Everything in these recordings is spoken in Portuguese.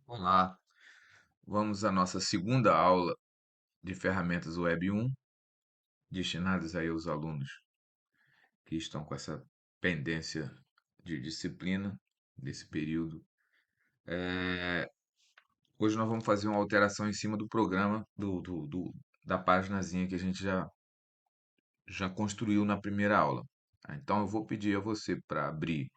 Olá, vamos à nossa segunda aula de ferramentas Web 1, destinadas aí aos alunos que estão com essa pendência de disciplina desse período. Hoje nós vamos fazer uma alteração em cima do programa, da paginazinha que a gente já construiu na primeira aula. Então eu vou pedir a você para abrir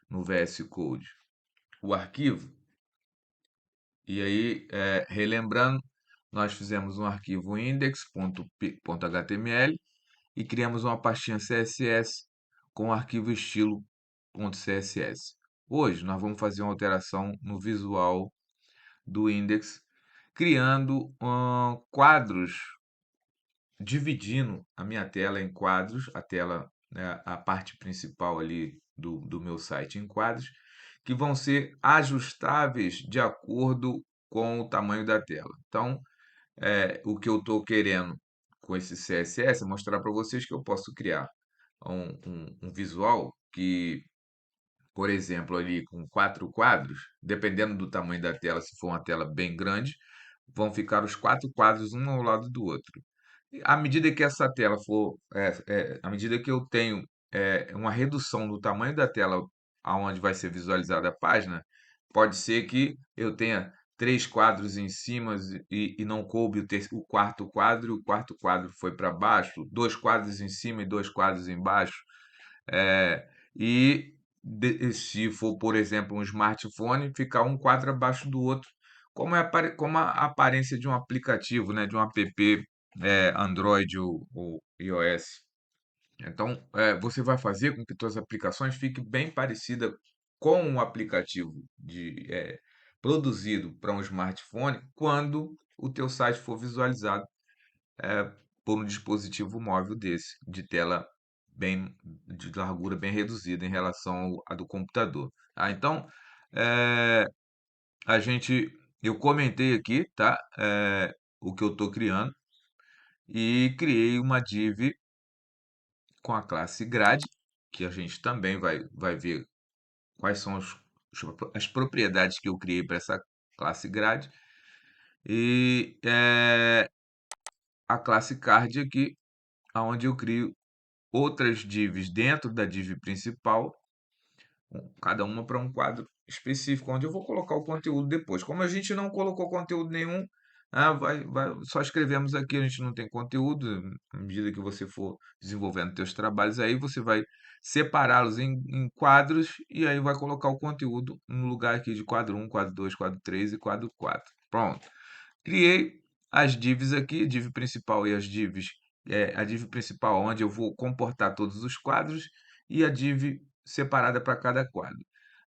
no VS Code o arquivo, e aí, relembrando, nós fizemos um arquivo index.html e criamos uma pastinha CSS com o arquivo estilo.css. Hoje nós vamos fazer uma alteração no visual do index, criando quadros, dividindo a minha tela em quadros, a tela, né, a parte principal ali do meu site em quadros, que vão ser ajustáveis de acordo com o tamanho da tela. Então, o que eu estou querendo com esse CSS é mostrar para vocês que eu posso criar um visual que, por exemplo, ali com 4 quadros, dependendo do tamanho da tela, se for uma tela bem grande, vão ficar os 4 quadros um ao lado do outro. E à medida que essa tela for, à medida que eu tenho uma redução do tamanho da tela aonde vai ser visualizada a página, pode ser que eu tenha 3 quadros em cima e não coube o quarto quadro, e o quarto quadro foi para baixo, 2 quadros em cima e 2 quadros embaixo. E se for, por exemplo, um smartphone, ficar um quadro abaixo do outro, como a aparência de um aplicativo, né, de um app, Android ou iOS. Então, você vai fazer com que suas aplicações fiquem bem parecidas com um aplicativo produzido para um smartphone quando o teu site for visualizado por um dispositivo móvel desse, de tela bem de largura bem reduzida em relação à do computador. Tá? Então, eh, a gente, eu comentei aqui, tá? O que eu estou criando e criei uma div com a classe grade, que a gente também vai ver quais são as propriedades que eu criei para essa classe grade e a classe card aqui, onde eu crio outras divs dentro da div principal, cada uma para um quadro específico, onde eu vou colocar o conteúdo depois. Como a gente não colocou conteúdo nenhum, só escrevemos aqui, a gente não tem conteúdo. À medida que você for desenvolvendo seus trabalhos aí, você vai separá-los em quadros e aí vai colocar o conteúdo no lugar aqui de quadro um, quadro 2, quadro 3 e quadro 4. Pronto. Criei as divs aqui, div principal e as divs, a div principal onde eu vou comportar todos os quadros e a div separada para cada quadro.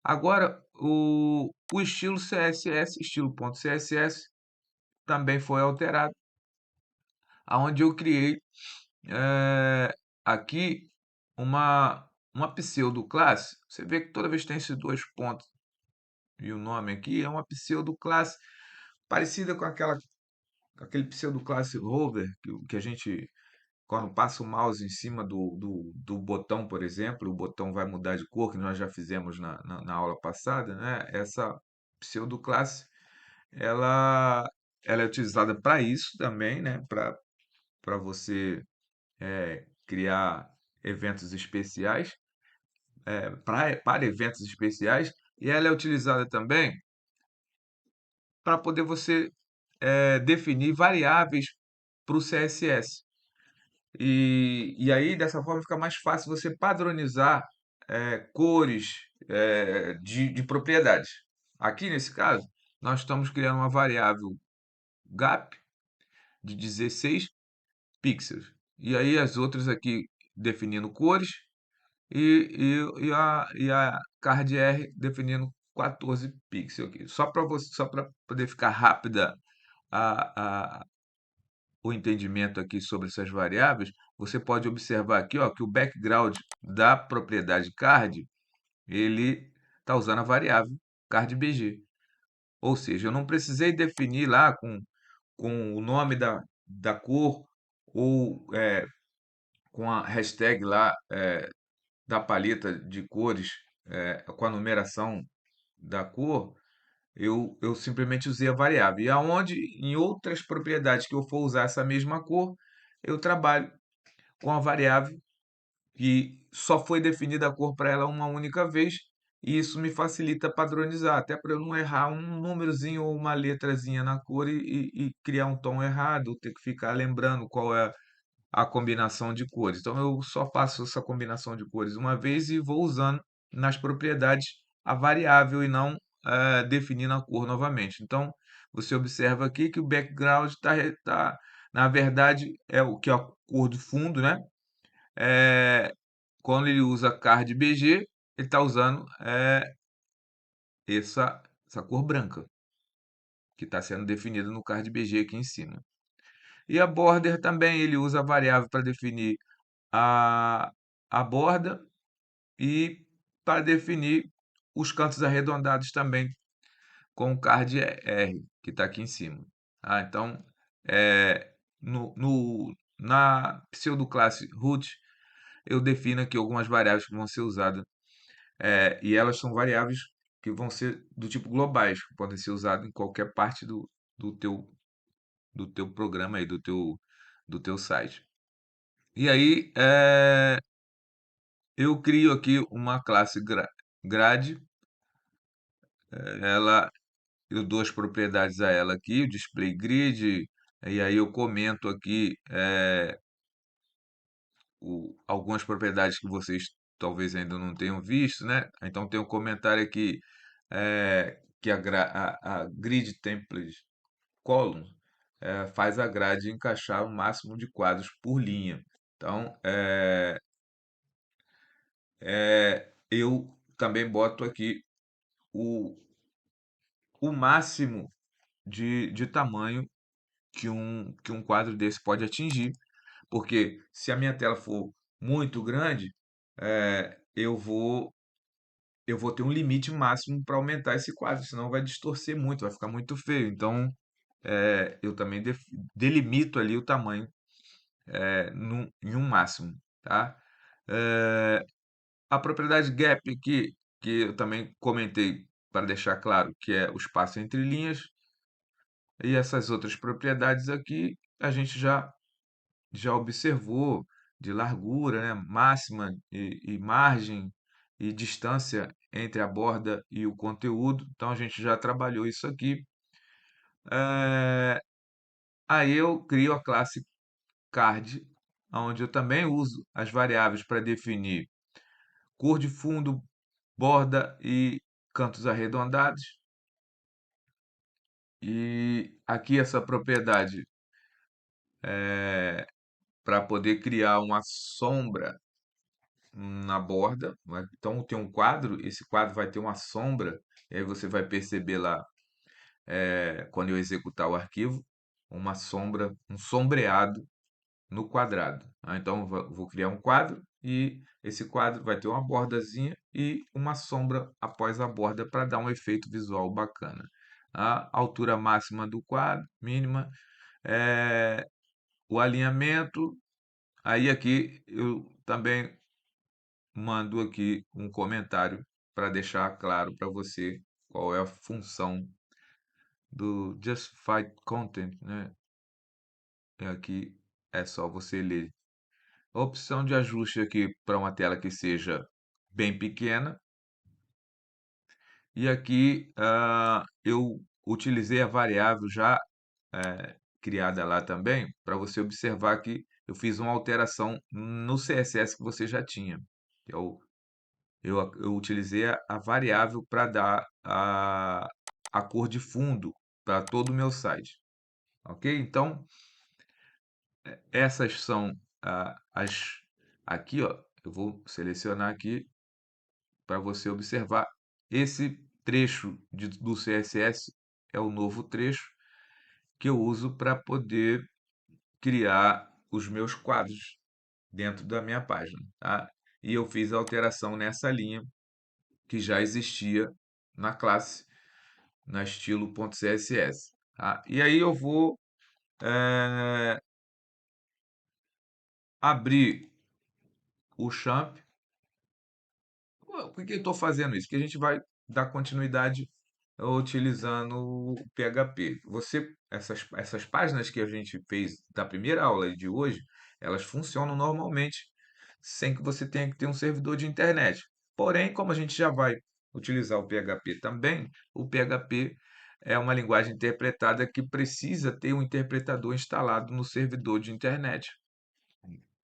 Agora, o estilo CSS, estilo.css, também foi alterado, aonde eu criei aqui uma pseudo-classe. Você vê que toda vez que tem esses 2 pontos e o nome aqui, é uma pseudo-classe parecida com aquele pseudo-classe hover, que a gente, quando passa o mouse em cima do botão, por exemplo, o botão vai mudar de cor, que nós já fizemos na aula passada, né? Essa pseudo-classe, ela, ela é utilizada para isso também, né? Para você criar eventos especiais, para eventos especiais, e ela é utilizada também para poder você definir variáveis para o CSS. E aí, dessa forma, fica mais fácil você padronizar cores de propriedades. Aqui, nesse caso, nós estamos criando uma variável gap de 16 pixels. E aí, as outras aqui definindo cores e a card R definindo 14 pixels aqui. Só para poder ficar rápida a, o entendimento aqui sobre essas variáveis, você pode observar aqui, ó, que o background da propriedade card, ele está usando a variável cardBG. Ou seja, eu não precisei definir lá com o nome da cor ou com a hashtag lá da paleta de cores, com a numeração da cor, eu simplesmente usei a variável. E aonde, em outras propriedades que eu for usar essa mesma cor, eu trabalho com a variável que só foi definida a cor para ela uma única vez, e isso me facilita padronizar, até para eu não errar um númerozinho ou uma letrazinha na cor e criar um tom errado, ter que ficar lembrando qual é a combinação de cores. Então eu só faço essa combinação de cores uma vez e vou usando nas propriedades a variável e não definindo a cor novamente. Então você observa aqui que o background na verdade, é o que é a cor do fundo, né? É, quando ele usa card BG, ele está usando essa cor branca, que está sendo definida no card BG aqui em cima. E a border também, ele usa a variável para definir a, a borda e para definir os cantos arredondados também com o card R, que está aqui em cima. Então, na pseudoclasse root, eu defino aqui algumas variáveis que vão ser usadas. E elas são variáveis que vão ser do tipo globais, que podem ser usadas em qualquer parte do teu, do teu programa aí, do teu site. E aí, eu crio aqui uma classe grade, ela, eu dou as propriedades a ela aqui, o display grid, e aí eu comento aqui algumas propriedades que vocês talvez ainda não tenham visto, né? Então tem um comentário aqui que a grid template column faz a grade encaixar o máximo de quadros por linha. Então, eu também boto aqui o, o máximo de tamanho que um quadro desse pode atingir, porque se a minha tela for muito grande, eu vou ter um limite máximo para aumentar esse quadro, senão vai distorcer muito, vai ficar muito feio. Então, eu também delimito ali o tamanho em um máximo, tá? Eh, a propriedade gap aqui, que eu também comentei para deixar claro que é o espaço entre linhas, e essas outras propriedades aqui a gente já observou de largura, né, máxima e margem e distância entre a borda e o conteúdo. Então a gente já trabalhou isso aqui. Eh, Aí eu crio a classe card, onde eu também uso as variáveis para definir cor de fundo, borda e cantos arredondados. E aqui essa propriedade para poder criar uma sombra na borda, né? Então tem um quadro, esse quadro vai ter uma sombra, e aí você vai perceber lá, quando eu executar o arquivo, uma sombra, um sombreado no quadrado. Então vou criar um quadro e esse quadro vai ter uma bordazinha e uma sombra após a borda para dar um efeito visual bacana. A altura máxima do quadro, mínima, é, o alinhamento. Aí aqui eu também mando aqui um comentário para deixar claro para você qual é a função do Justified Content, né? Aqui é só você ler. A opção de ajuste aqui para uma tela que seja bem pequena. E aqui eu utilizei a variável já criada lá também, para você observar que eu fiz uma alteração no CSS que você já tinha. Eu utilizei a variável para dar a cor de fundo para todo o meu site. Ok? Então, essas são as. Aqui, ó, eu vou selecionar aqui para você observar. Esse trecho do CSS é o novo trecho que eu uso para poder criar os meus quadros dentro da minha página, tá? E eu fiz a alteração nessa linha que já existia na classe, na estilo.css, tá? E aí eu vou abrir o champ. Por que eu estou fazendo isso? Porque a gente vai dar continuidade utilizando o PHP. Essas páginas que a gente fez da primeira aula de hoje, elas funcionam normalmente sem que você tenha que ter um servidor de internet. Porém, como a gente já vai utilizar o PHP também, o PHP é uma linguagem interpretada que precisa ter um interpretador instalado no servidor de internet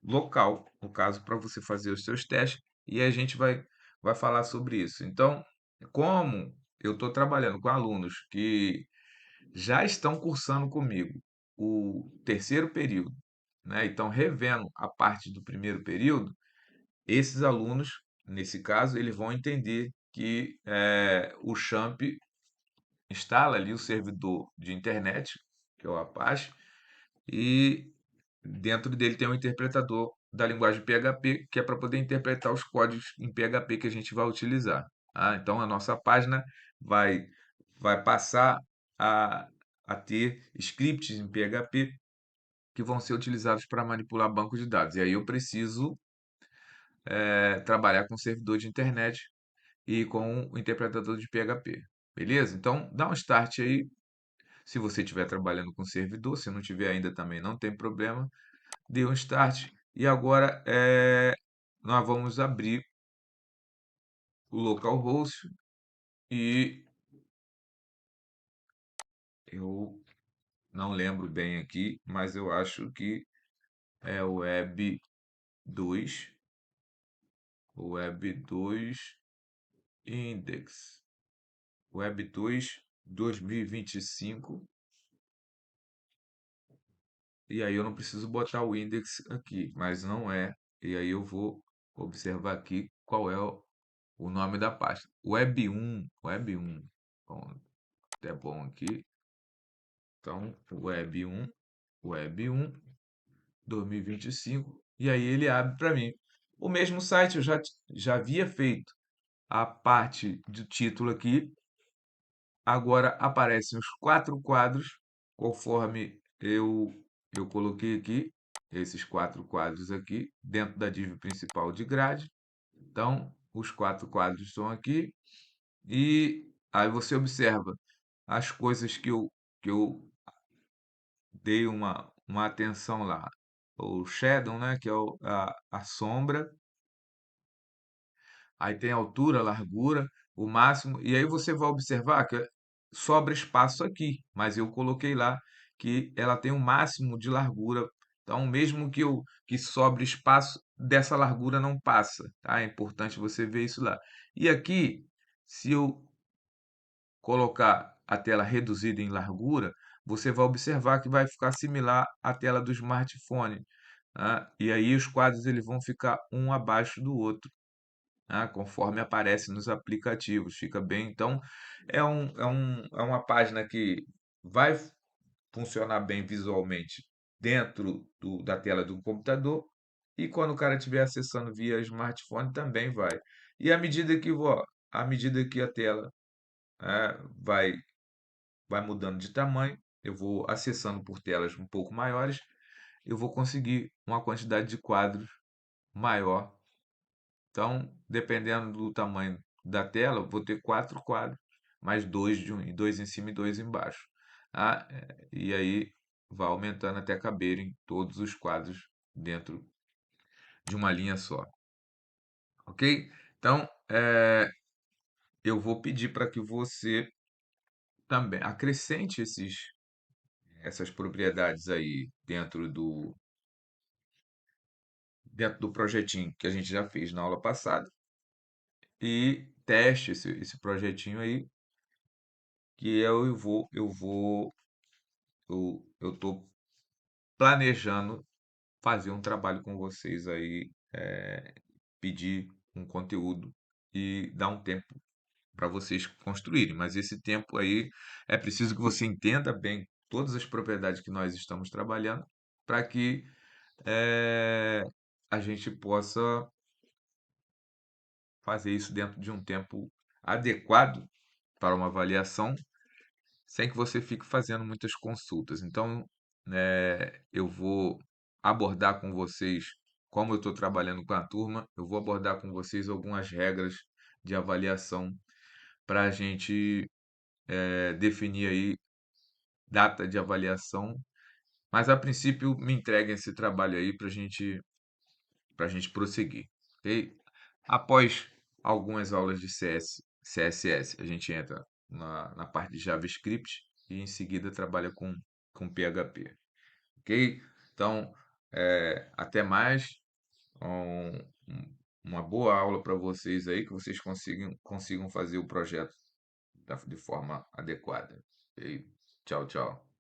local, no caso, para você fazer os seus testes, e a gente vai falar sobre isso. Então, como eu estou trabalhando com alunos que já estão cursando comigo o terceiro período, né, e estão revendo a parte do primeiro período, esses alunos, nesse caso, eles vão entender que o Champ instala ali o servidor de internet, que é o Apache, e dentro dele tem um interpretador da linguagem PHP, que é para poder interpretar os códigos em PHP que a gente vai utilizar. Tá? Então, a nossa página vai, vai passar a, a ter scripts em PHP que vão ser utilizados para manipular banco de dados. E aí eu preciso trabalhar com servidor de internet e com o interpretador de PHP. Beleza? Então, dá um start aí. Se você estiver trabalhando com servidor, se não tiver ainda também não tem problema, dê um start. E agora nós vamos abrir o localhost e eu não lembro bem aqui, mas eu acho que é o Web2 Index, Web2 2025. E aí eu não preciso botar o index aqui, mas não é. E aí eu vou observar aqui qual é o nome da pasta. Web1. Bom, até bom aqui. Então, Web1 2025. E aí ele abre para mim. O mesmo site eu já havia feito a parte do título aqui. Agora aparecem os quatro quadros, conforme eu coloquei aqui, esses quatro quadros aqui, dentro da div principal de grade. Então, os quatro quadros estão aqui. E aí você observa as coisas que eu dei uma atenção lá. O shadow, né, que é a sombra. Aí tem a altura, a largura, o máximo. E aí você vai observar que sobra espaço aqui. Mas eu coloquei lá que ela tem um máximo de largura. Então, mesmo que sobre espaço, dessa largura não passa. Tá? É importante você ver isso lá. E aqui, se eu colocar a tela reduzida em largura, você vai observar que vai ficar similar à tela do smartphone, tá? E aí os quadros eles vão ficar um abaixo do outro, tá? Conforme aparece nos aplicativos. Fica bem. Então, é uma página que vai funcionar bem visualmente dentro da tela do computador. E quando o cara estiver acessando via smartphone, também vai. E à medida que a tela vai mudando de tamanho, eu vou acessando por telas um pouco maiores, eu vou conseguir uma quantidade de quadros maior. Então, dependendo do tamanho da tela, eu vou ter quatro quadros, mais dois de um, e dois em cima e dois embaixo. Tá? E aí vai aumentando até caberem todos os quadros dentro de uma linha só. Ok? Então, eu vou pedir para que você também acrescente essas propriedades aí dentro do projetinho que a gente já fez na aula passada e teste esse projetinho aí que eu estou planejando fazer um trabalho com vocês aí, pedir um conteúdo e dar um tempo para vocês construírem. Mas esse tempo aí é preciso que você entenda bem todas as propriedades que nós estamos trabalhando para que eh, a gente possa fazer isso dentro de um tempo adequado para uma avaliação, sem que você fique fazendo muitas consultas. Então, eu vou abordar com vocês, como eu estou trabalhando com a turma, eu vou abordar com vocês algumas regras de avaliação para a gente definir aí data de avaliação, mas a princípio me entreguem esse trabalho aí para gente prosseguir, ok? Após algumas aulas de CSS, a gente entra na parte de JavaScript e em seguida trabalha com PHP, ok? Então, até mais, um- uma boa aula para vocês aí, que vocês consigam fazer o projeto de forma adequada. Ok? Tchau, tchau.